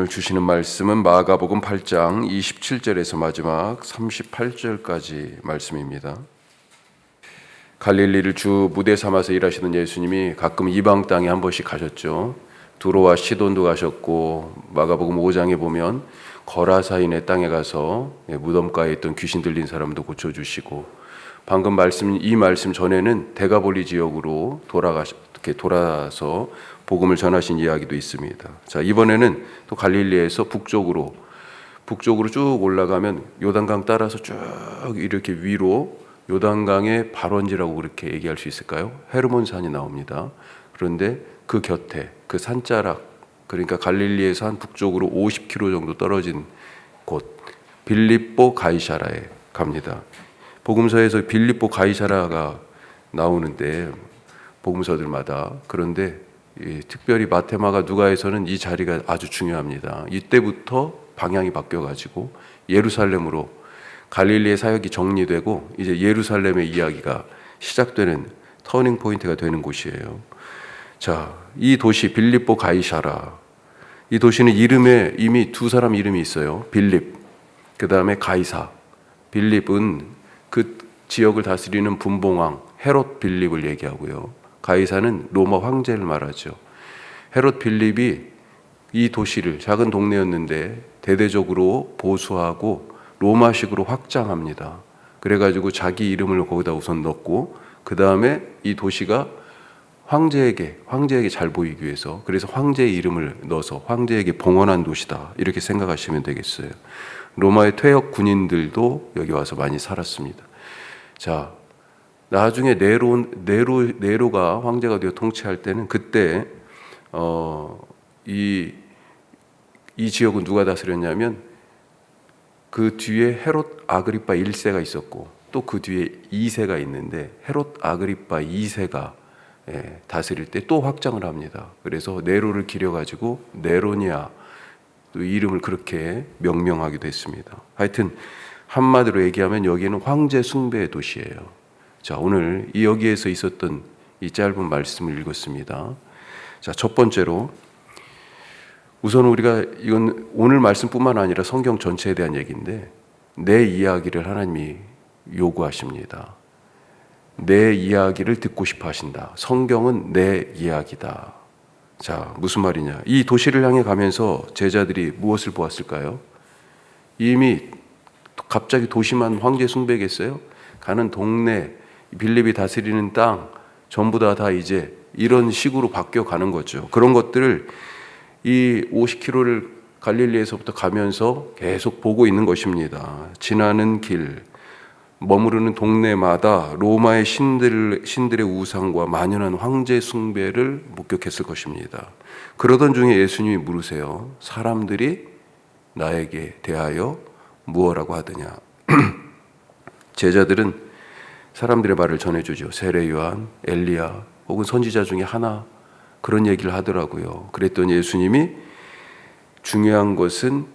오늘 주시는 말씀은 마가복음 8장 27절에서 마지막 38절까지 말씀입니다. 갈릴리를 주 무대 삼아서 일하시던 예수님이 가끔 이방 땅에 한 번씩 가셨죠. 두로와 시돈도 가셨고, 마가복음 5장에 보면 거라사인의 땅에 가서 무덤가에 있던 귀신 들린 사람도 고쳐주시고, 방금 이 말씀 전에는 데가볼리 지역으로 돌아서 복음을 전하신 이야기도 있습니다. 자, 이번에는 또 갈릴리에서 북쪽으로 쭉 올라가면 요단강 따라서 쭉 이렇게 위로 요단강의 발원지라고 그렇게 얘기할 수 있을까요? 헤르몬산이 나옵니다. 그런데 그 곁에 그 산자락, 그러니까 갈릴리에서 한 북쪽으로 50km 정도 떨어진 곳 빌립보 가이사라에 갑니다. 복음서에서 빌립보 가이사라가 나오는데 복음서들마다, 그런데 특별히 마테마가 누가에서는 이 자리가 아주 중요합니다. 이때부터 방향이 바뀌어가지고 예루살렘으로 갈릴리의 사역이 정리되고 이제 예루살렘의 이야기가 시작되는 터닝 포인트가 되는 곳이에요. 자, 이 도시 빌립보 가이사라, 이 도시는 이름에 이미 두 사람 이름이 있어요. 빌립, 그 다음에 가이사. 빌립은 그 지역을 다스리는 분봉왕 헤롯 빌립을 얘기하고요. 가이사는 로마 황제를 말하죠. 헤롯 빌립이 이 도시를, 작은 동네였는데 대대적으로 보수하고 로마식으로 확장합니다. 그래가지고 자기 이름을 거기다 우선 넣고, 그 다음에 이 도시가 황제에게 잘 보이기 위해서, 그래서 황제의 이름을 넣어서 황제에게 봉헌한 도시다, 이렇게 생각하시면 되겠어요. 로마의 퇴역 군인들도 여기 와서 많이 살았습니다. 자, 나중에 네로가 황제가 되어 통치할 때는 그때 이 지역은 누가 다스렸냐면 그 뒤에 헤롯 아그리파 1세가 있었고 또 그 뒤에 2세가 있는데, 헤롯 아그리파 2세가 다스릴 때 또 확장을 합니다. 그래서 네로를 기려가지고 네로니아, 또 이름을 그렇게 명명하기도 했습니다. 하여튼 한마디로 얘기하면 여기는 황제 숭배의 도시예요. 자, 오늘 여기에서 있었던 이 짧은 말씀을 읽었습니다. 자, 첫 번째로 우선 우리가, 이건 오늘 말씀뿐만 아니라 성경 전체에 대한 얘기인데, 내 이야기를 하나님이 요구하십니다. 내 이야기를 듣고 싶어 하신다. 성경은 내 이야기다. 자, 무슨 말이냐? 이 도시를 향해 가면서 제자들이 무엇을 보았을까요? 이미 갑자기 도시만 황제 숭배겠어요? 가는 동네, 빌립이 다스리는 땅 전부 다 이제 이런 식으로 바뀌어 가는 거죠. 그런 것들을 이 50km를 갈릴리에서부터 가면서 계속 보고 있는 것입니다. 지나는 길, 머무르는 동네마다 로마의 신들의 우상과 만연한 황제 숭배를 목격했을 것입니다. 그러던 중에 예수님이 물으세요. 사람들이 나에게 대하여 무엇라고 하더냐? 제자들은 사람들의 말을 전해주죠. 세례 요한, 엘리야, 혹은 선지자 중에 하나, 그런 얘기를 하더라고요. 그랬더니 예수님이 중요한 것은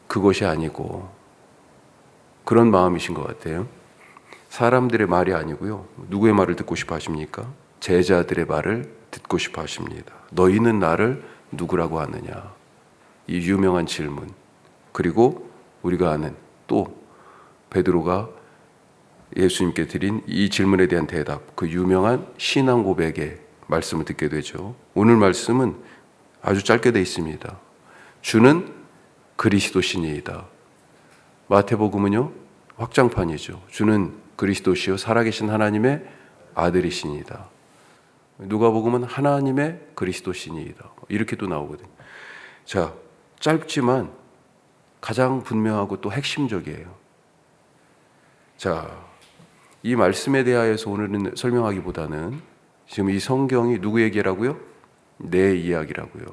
그것이 아니고, 그런 마음이신 것 같아요. 사람들의 말이 아니고요. 누구의 말을 듣고 싶어 하십니까? 제자들의 말을 듣고 싶어 하십니다. 너희는 나를 누구라고 하느냐? 이 유명한 질문. 그리고 우리가 아는 또 베드로가 예수님께 드린 이 질문에 대한 대답, 그 유명한 신앙 고백의 말씀을 듣게 되죠. 오늘 말씀은 아주 짧게 되어 있습니다. 주는 그리스도시니이다. 마태복음은요, 확장판이죠. 주는 그리스도시요 살아계신 하나님의 아들이시니이다. 누가복음은 하나님의 그리스도시니이다. 이렇게 또 나오거든요. 자, 짧지만 가장 분명하고 또 핵심적이에요. 자, 이 말씀에 대하여서 오늘은 설명하기보다는 지금 이 성경이 누구 얘기라고요? 내 이야기라고요.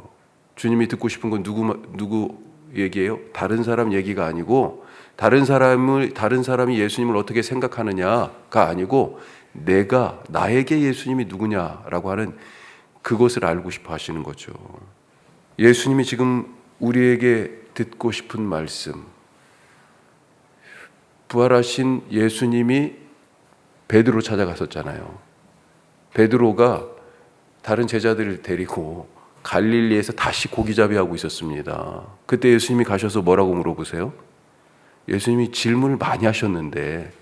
주님이 듣고 싶은 건 누구 얘기예요? 다른 사람 얘기가 아니고, 다른 사람이 예수님을 어떻게 생각하느냐가 아니고, 나에게 예수님이 누구냐라고 하는 그것을 알고 싶어 하시는 거죠. 예수님이 지금 우리에게 듣고 싶은 말씀, 부활하신 예수님이 베드로 찾아갔었잖아요. 베드로가 다른 제자들을 데리고 갈릴리에서 다시 고기잡이 하고 있었습니다. 그때 예수님이 가셔서 뭐라고 물어보세요? 예수님이 질문을 많이 하셨는데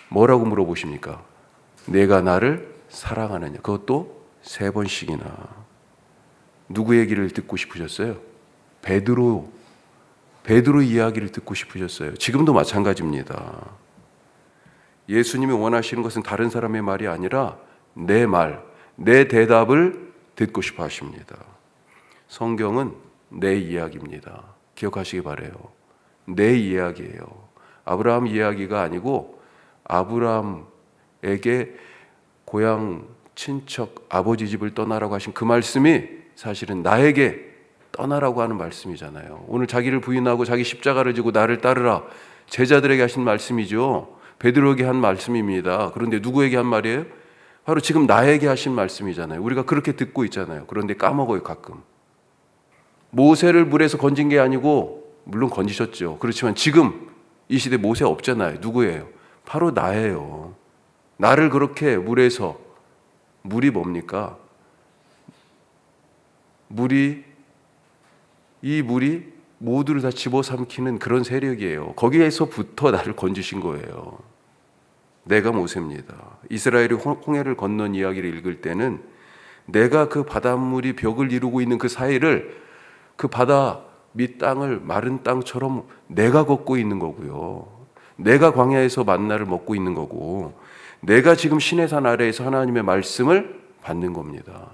뭐라고 물어보십니까? 내가 나를 사랑하느냐? 그것도 3번씩이나. 누구 얘기를 듣고 싶으셨어요? 베드로 이야기를 듣고 싶으셨어요. 지금도 마찬가지입니다. 예수님이 원하시는 것은 다른 사람의 말이 아니라 내 말, 내 대답을 듣고 싶어 하십니다. 성경은 내 이야기입니다. 기억하시기 바라요. 내 이야기예요. 아브라함 이야기가 아니고 아브라함에게 고향 친척 아버지 집을 떠나라고 하신 그 말씀이 사실은 나에게 떠나라고 하는 말씀이잖아요. 오늘 자기를 부인하고 자기 십자가를 지고 나를 따르라, 제자들에게 하신 말씀이죠. 베드로에게 한 말씀입니다. 그런데 누구에게 한 말이에요? 바로 지금 나에게 하신 말씀이잖아요. 우리가 그렇게 듣고 있잖아요. 그런데 까먹어요, 가끔. 모세를 물에서 건진 게 아니고, 물론 건지셨죠. 그렇지만 지금 이 시대 모세 없잖아요. 누구예요? 바로 나예요. 나를 그렇게 물에서, 물이 뭡니까? 이 물이 모두를 다 집어삼키는 그런 세력이에요. 거기에서부터 나를 건지신 거예요. 내가 모세입니다. 이스라엘이 홍해를 건넌 이야기를 읽을 때는 내가 그 바닷물이 벽을 이루고 있는 그 사이를, 그 바다 밑 땅을 마른 땅처럼 내가 걷고 있는 거고요. 내가 광야에서 만나를 먹고 있는 거고, 내가 지금 시내산 아래에서 하나님의 말씀을 받는 겁니다.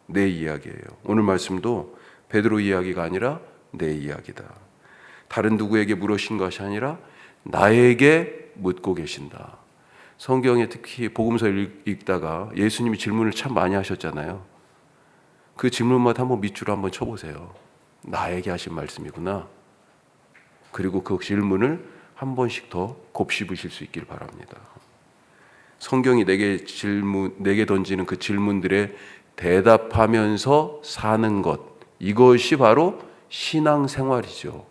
내 이야기예요. 오늘 말씀도 베드로 이야기가 아니라 내 이야기다. 다른 누구에게 물으신 것이 아니라 나에게 묻고 계신다. 성경에 특히 복음서를 읽다가 예수님이 질문을 참 많이 하셨잖아요. 그 질문마다 한번 밑줄을 한번 쳐보세요. 나에게 하신 말씀이구나. 그리고 그 질문을 한 번씩 더 곱씹으실 수 있길 바랍니다. 성경이 내게 던지는 그 질문들에 대답하면서 사는 것, 이것이 바로 신앙생활이죠.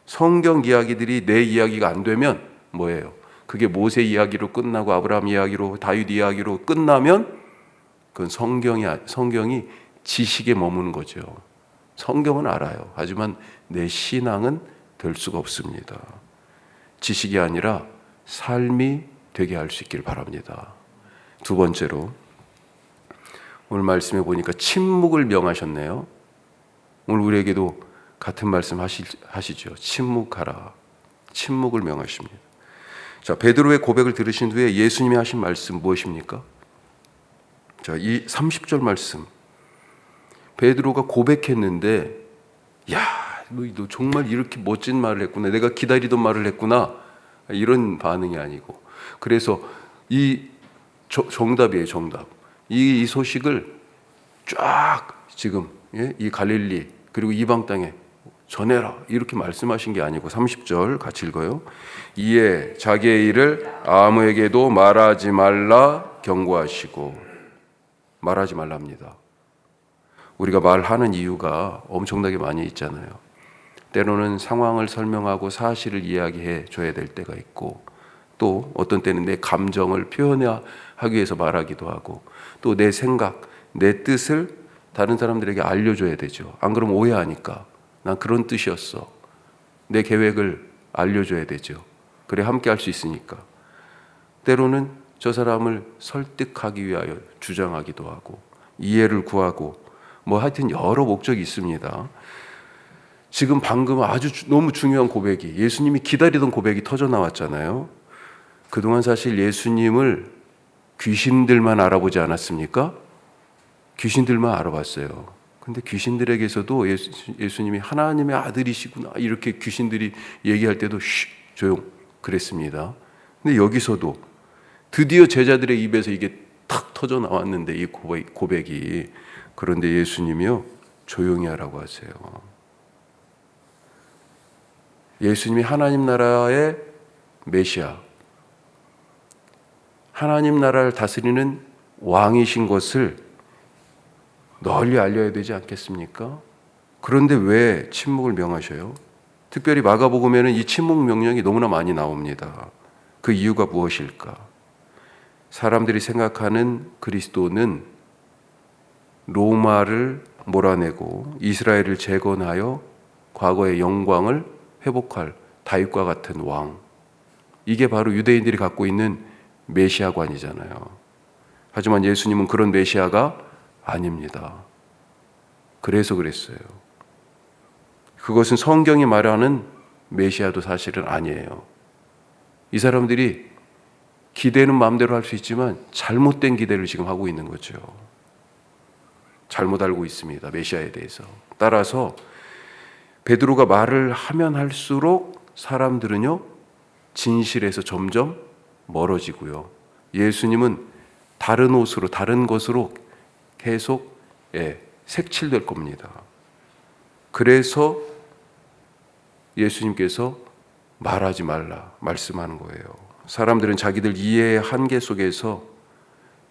성경 이야기들이 내 이야기가 안 되면 뭐예요? 그게 모세 이야기로 끝나고 아브라함 이야기로 다윗 이야기로 끝나면 그건 성경이 지식에 머무는 거죠. 성경은 알아요. 하지만 내 신앙은 될 수가 없습니다. 지식이 아니라 삶이 되게 할 수 있기를 바랍니다. 두 번째로 오늘 말씀에 보니까 침묵을 명하셨네요. 오늘 우리에게도 같은 말씀 하시죠. 침묵하라. 침묵을 명하십니다. 자, 베드로의 고백을 들으신 후에 예수님이 하신 말씀 무엇입니까? 자, 이 30절 말씀. 베드로가 고백했는데, 야, 너 정말 이렇게 멋진 말을 했구나. 내가 기다리던 말을 했구나. 이런 반응이 아니고. 그래서 정답이에요, 정답. 이 소식을 쫙 지금 이 갈릴리 그리고 이방 땅에 전해라 이렇게 말씀하신 게 아니고 30절 같이 읽어요. 이에 자기의 일을 아무에게도 말하지 말라 경고하시고. 말하지 말랍니다. 우리가 말하는 이유가 엄청나게 많이 있잖아요. 때로는 상황을 설명하고 사실을 이야기해 줘야 될 때가 있고, 또 어떤 때는 내 감정을 표현하기 위해서 말하기도 하고, 또 내 생각, 내 뜻을 다른 사람들에게 알려줘야 되죠. 안 그러면 오해하니까. 난 그런 뜻이었어. 내 계획을 알려줘야 되죠. 그래 함께 할 수 있으니까. 때로는 저 사람을 설득하기 위하여 주장하기도 하고, 이해를 구하고, 뭐 하여튼 여러 목적이 있습니다. 지금 방금 아주 너무 중요한 고백이, 예수님이 기다리던 고백이 터져 나왔잖아요. 그동안 사실 예수님을 귀신들만 알아보지 않았습니까? 귀신들만 알아봤어요. 근데 귀신들에게서도 예수님이 하나님의 아들이시구나 이렇게 귀신들이 얘기할 때도 조용 그랬습니다. 근데 여기서도 드디어 제자들의 입에서 이게 탁 터져 나왔는데, 이 고백이. 그런데 예수님이요, 조용히 하라고 하세요. 예수님이 하나님 나라의 메시아, 하나님 나라를 다스리는 왕이신 것을 널리 알려야 되지 않겠습니까? 그런데 왜 침묵을 명하셔요? 특별히 마가복음에는 이 침묵 명령이 너무나 많이 나옵니다. 그 이유가 무엇일까? 사람들이 생각하는 그리스도는 로마를 몰아내고 이스라엘을 재건하여 과거의 영광을 회복할 다윗과 같은 왕. 이게 바로 유대인들이 갖고 있는 메시아관이잖아요. 하지만 예수님은 그런 메시아가 아닙니다. 그래서 그랬어요. 그것은 성경이 말하는 메시아도 사실은 아니에요. 이 사람들이 기대는 마음대로 할 수 있지만 잘못된 기대를 지금 하고 있는 거죠. 잘못 알고 있습니다. 메시아에 대해서. 따라서 베드로가 말을 하면 할수록 사람들은요, 진실에서 점점 멀어지고요. 예수님은 다른 옷으로, 다른 것으로 계속 색칠될 겁니다. 그래서 예수님께서 말하지 말라 말씀하는 거예요. 사람들은 자기들 이해의 한계 속에서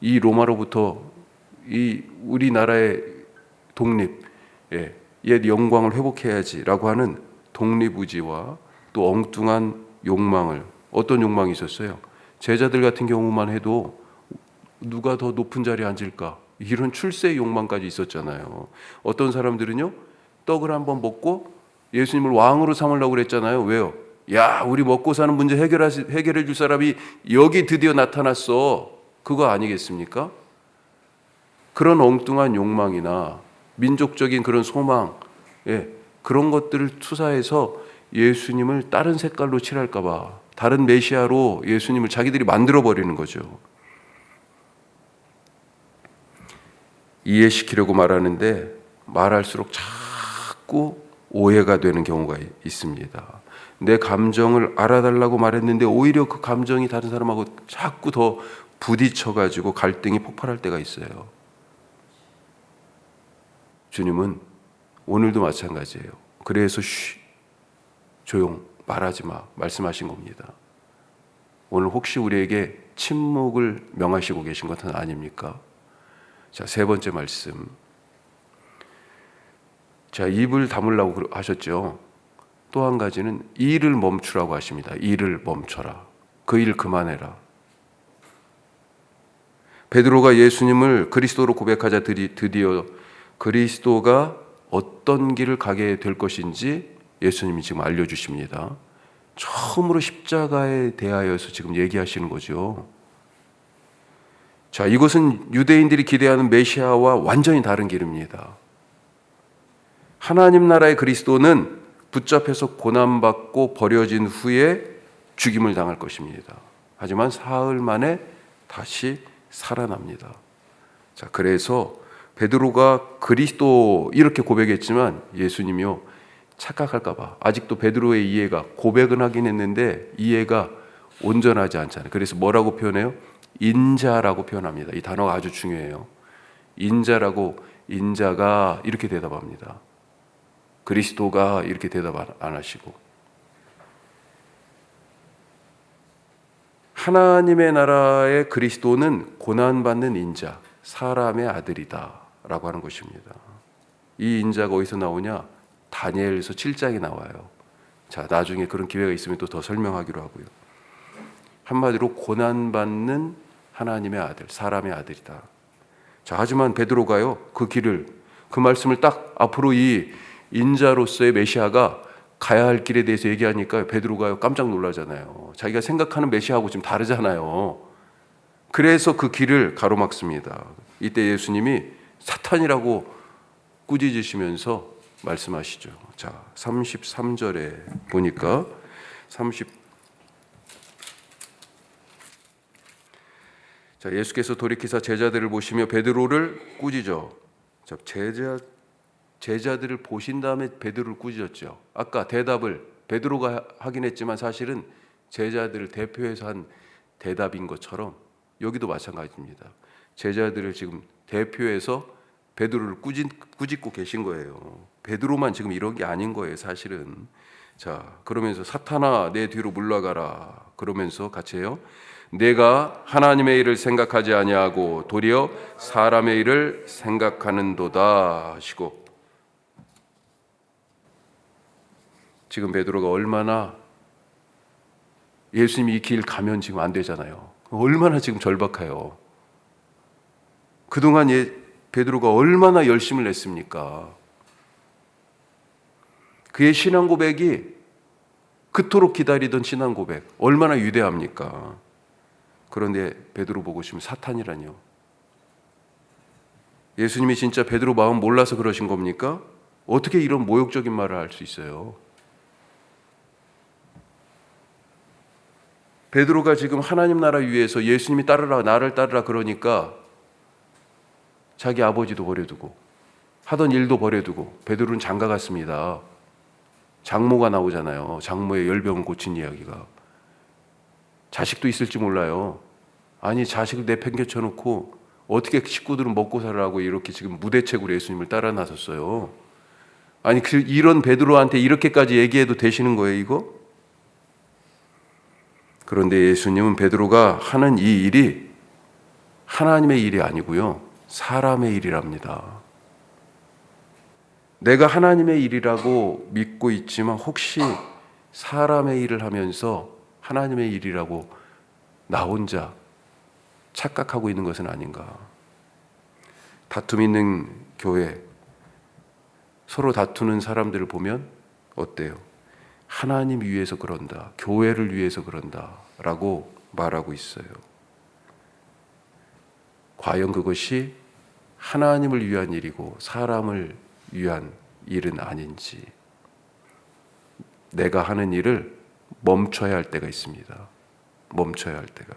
이 로마로부터 이 우리나라의 독립, 옛 영광을 회복해야지라고 하는 독립의지와 또 엉뚱한 욕망을, 어떤 욕망이 있었어요? 제자들 같은 경우만 해도 누가 더 높은 자리에 앉을까? 이런 출세 욕망까지 있었잖아요. 어떤 사람들은요, 떡을 한번 먹고 예수님을 왕으로 삼으려고 그랬잖아요. 왜요? 야, 우리 먹고 사는 문제 해결해 줄 사람이 여기 드디어 나타났어. 그거 아니겠습니까? 그런 엉뚱한 욕망이나 민족적인 그런 소망, 그런 것들을 투사해서 예수님을 다른 색깔로 칠할까 봐, 다른 메시아로 예수님을 자기들이 만들어 버리는 거죠. 이해시키려고 말하는데 말할수록 자꾸 오해가 되는 경우가 있습니다. 내 감정을 알아달라고 말했는데 오히려 그 감정이 다른 사람하고 자꾸 더 부딪혀가지고 갈등이 폭발할 때가 있어요. 주님은 오늘도 마찬가지예요. 그래서 조용, 말하지 마 말씀하신 겁니다. 오늘 혹시 우리에게 침묵을 명하시고 계신 것은 아닙니까? 자, 세 번째 말씀. 자, 입을 다물라고 하셨죠. 또 한 가지는 일을 멈추라고 하십니다. 일을 멈춰라. 그 일 그만해라. 베드로가 예수님을 그리스도로 고백하자 드디어 그리스도가 어떤 길을 가게 될 것인지 예수님이 지금 알려주십니다. 처음으로 십자가에 대하여서 지금 얘기하시는 거죠. 자, 이것은 유대인들이 기대하는 메시아와 완전히 다른 길입니다. 하나님 나라의 그리스도는 붙잡혀서 고난받고 버려진 후에 죽임을 당할 것입니다. 하지만 사흘 만에 다시 살아납니다. 자, 그래서 베드로가 그리스도 이렇게 고백했지만 예수님이요, 착각할까 봐 아직도 베드로의 이해가, 고백은 하긴 했는데 이해가 온전하지 않잖아요. 그래서 뭐라고 표현해요? 인자라고 표현합니다. 이 단어가 아주 중요해요. 인자가 이렇게 대답합니다. 그리스도가 이렇게 대답 안 하시고, 하나님의 나라의 그리스도는 고난받는 인자, 사람의 아들이다 라고 하는 것입니다. 이 인자가 어디서 나오냐? 다니엘서 7장에 나와요. 자, 나중에 그런 기회가 있으면 또 더 설명하기로 하고요. 한마디로 고난받는 하나님의 아들, 사람의 아들이다. 자, 하지만 베드로가요, 그 말씀을 딱 앞으로 이 인자로서의 메시아가 가야 할 길에 대해서 얘기하니까 베드로가요, 깜짝 놀라잖아요. 자기가 생각하는 메시아하고 좀 다르잖아요. 그래서 그 길을 가로막습니다. 이때 예수님이 사탄이라고 꾸짖으시면서 말씀하시죠. 자, 33절에 보니까 자, 예수께서 돌이키사 제자들을 보시며 베드로를 꾸짖어. 자, 제자들을 보신 다음에 베드로를 꾸짖었죠. 아까 대답을 베드로가 하긴 했지만 사실은 제자들을 대표해서 한 대답인 것처럼 여기도 마찬가지입니다. 제자들을 지금 대표해서 베드로를 꾸짖고 계신 거예요. 베드로만 지금 이런 게 아닌 거예요, 사실은. 자, 그러면서 사탄아 내 뒤로 물러가라. 그러면서 같이 해요. 내가 하나님의 일을 생각하지 아니하고 도리어 사람의 일을 생각하는도다 하시고, 지금 베드로가 얼마나, 예수님이 이 길 가면 지금 안 되잖아요. 얼마나 지금 절박해요. 그동안 베드로가 얼마나 열심을 냈습니까? 그의 신앙 고백이 그토록 기다리던 신앙 고백 얼마나 위대합니까? 그런데 베드로 보고 싶으면 사탄이라뇨. 예수님이 진짜 베드로 마음 몰라서 그러신 겁니까? 어떻게 이런 모욕적인 말을 할 수 있어요? 베드로가 지금 하나님 나라 위해서 예수님이 따르라, 나를 따르라 그러니까 자기 아버지도 버려두고 하던 일도 버려두고, 베드로는 장가 갔습니다. 장모가 나오잖아요. 장모의 열병을 고친 이야기가. 자식도 있을지 몰라요. 아니, 자식을 내팽개쳐 놓고 어떻게 식구들은 먹고 살라고 이렇게 지금 무대책으로 예수님을 따라 나섰어요. 아니, 이런 베드로한테 이렇게까지 얘기해도 되시는 거예요, 이거? 그런데 예수님은 베드로가 하는 이 일이 하나님의 일이 아니고요, 사람의 일이랍니다. 내가 하나님의 일이라고 믿고 있지만 혹시 사람의 일을 하면서 하나님의 일이라고 나 혼자 착각하고 있는 것은 아닌가. 다툼 있는 교회, 서로 다투는 사람들을 보면 어때요? 하나님 위해서 그런다, 교회를 위해서 그런다 라고 말하고 있어요. 과연 그것이 하나님을 위한 일이고 사람을 위한 일은 아닌지, 내가 하는 일을 멈춰야 할 때가 있습니다. 멈춰야 할 때가.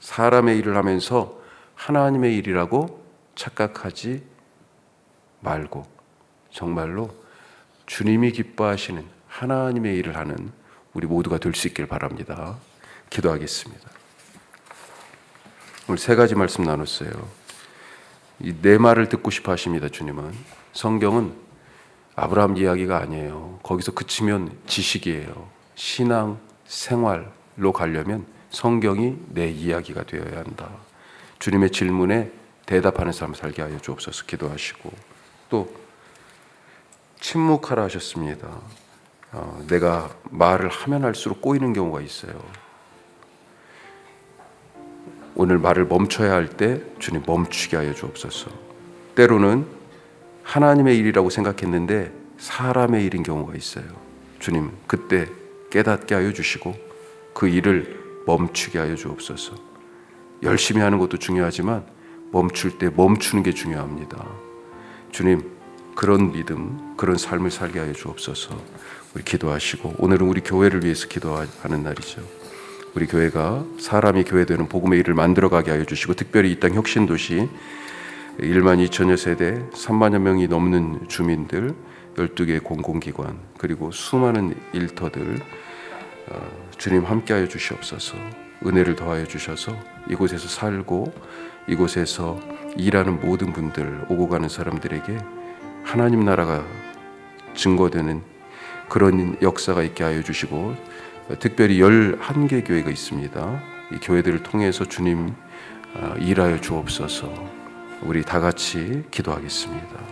사람의 일을 하면서 하나님의 일이라고 착각하지 말고 정말로 주님이 기뻐하시는 하나님의 일을 하는 우리 모두가 될 수 있길 바랍니다. 기도하겠습니다. 오늘 세 가지 말씀 나눴어요. 이 내 말을 듣고 싶어 하십니다. 주님은. 성경은 아브라함 이야기가 아니에요. 거기서 그치면 지식이에요. 신앙 생활로 가려면 성경이 내 이야기가 되어야 한다. 주님의 질문에 대답하는 삶 살게 하여 주옵소서. 기도하시고, 또 침묵하라 하셨습니다. 내가 말을 하면 할수록 꼬이는 경우가 있어요. 오늘 말을 멈춰야 할 때 주님 멈추게 하여 주옵소서. 때로는 하나님의 일이라고 생각했는데 사람의 일인 경우가 있어요. 주님 그때 깨닫게 하여 주시고 그 일을 멈추게 하여 주옵소서. 열심히 하는 것도 중요하지만 멈출 때 멈추는 게 중요합니다. 주님 그런 믿음, 그런 삶을 살게 하여 주옵소서. 우리 기도하시고, 오늘은 우리 교회를 위해서 기도하는 날이죠. 우리 교회가 사람이 교회되는 복음의 일을 만들어가게 하여 주시고, 특별히 이 땅 혁신도시 1만 2천여 세대 3만여 명이 넘는 주민들, 12개의 공공기관, 그리고 수많은 일터들, 주님 함께하여 주시옵소서. 은혜를 더하여 주셔서 이곳에서 살고 이곳에서 일하는 모든 분들, 오고 가는 사람들에게 하나님 나라가 증거되는 그런 역사가 있게 하여 주시고, 특별히 11개 교회가 있습니다. 이 교회들을 통해서 주님 일하여 주옵소서. 우리 다 같이 기도하겠습니다.